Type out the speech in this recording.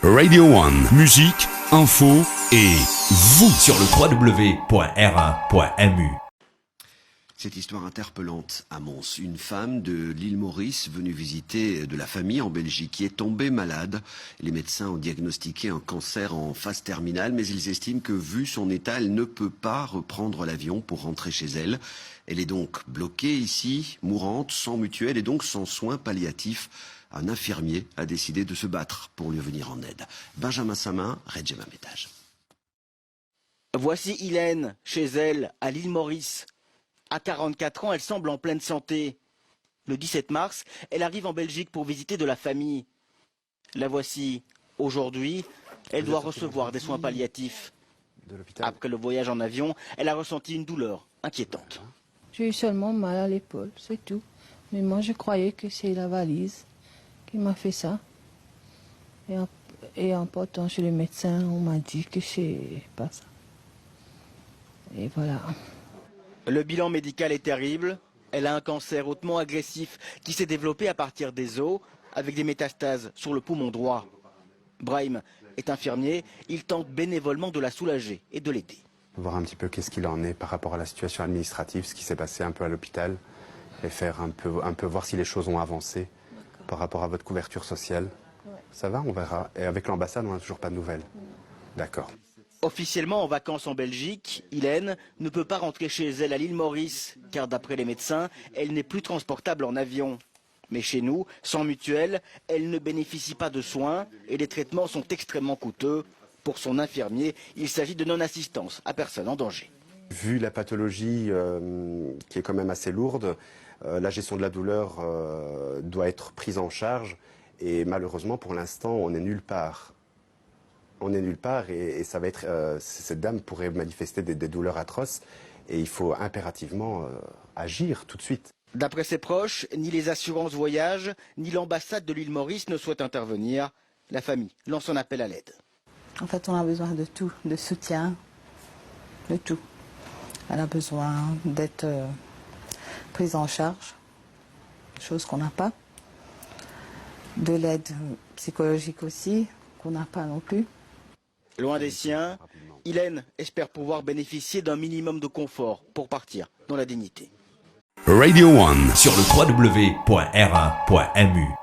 Radio One, musique, info et vous sur le www.r1.mu. Cette histoire interpellante à Mons. Une femme de l'île Maurice venue visiter de la famille en Belgique qui est tombée malade. Les médecins ont diagnostiqué un cancer en phase terminale, mais ils estiment que vu son état, elle ne peut pas reprendre l'avion pour rentrer chez elle. Elle est donc bloquée ici, mourante, sans mutuelle et donc sans soins palliatifs. Un infirmier a décidé de se battre pour lui venir en aide. Benjamin Samin, Redjema Métage. Voici Hélène, chez elle, à l'île Maurice. À 44 ans, elle semble en pleine santé. Le 17 mars, elle arrive en Belgique pour visiter de la famille. La voici aujourd'hui. Elle doit recevoir des soins palliatifs. Après le voyage en avion, elle a ressenti une douleur inquiétante. J'ai eu seulement mal à l'épaule, c'est tout. Mais moi, je croyais que c'est la valise qui m'a fait ça. Et en portant chez le médecin, on m'a dit que c'est pas ça. Et voilà. Le bilan médical est terrible. Elle a un cancer hautement agressif qui s'est développé à partir des os avec des métastases sur le poumon droit. Brahim est infirmier. Il tente bénévolement de la soulager et de l'aider. Voir un petit peu qu'est-ce qu'il en est par rapport à la situation administrative, ce qui s'est passé un peu à l'hôpital et faire un peu voir si les choses ont avancé par rapport à votre couverture sociale. Ouais. Ça va, on verra. Et avec l'ambassade, on n'a toujours pas de nouvelles. D'accord. Officiellement en vacances en Belgique, Hélène ne peut pas rentrer chez elle à l'île Maurice, car d'après les médecins, elle n'est plus transportable en avion. Mais chez nous, sans mutuelle, elle ne bénéficie pas de soins et les traitements sont extrêmement coûteux. Pour son infirmier, il s'agit de non-assistance à personne en danger. Vu la pathologie qui est quand même assez lourde, la gestion de la douleur doit être prise en charge et malheureusement pour l'instant on n'est nulle part. On est nulle part et ça va être cette dame pourrait manifester des douleurs atroces et il faut impérativement agir tout de suite. D'après ses proches, ni les assurances voyage, ni l'ambassade de l'île Maurice ne souhaitent intervenir. La famille lance un appel à l'aide. En fait, on a besoin de tout, de soutien, de tout. Elle a besoin d'être prise en charge, chose qu'on n'a pas. De l'aide psychologique aussi, qu'on n'a pas non plus. Loin des siens, Hélène espère pouvoir bénéficier d'un minimum de confort pour partir dans la dignité. Radio One sur le www.r1.mu.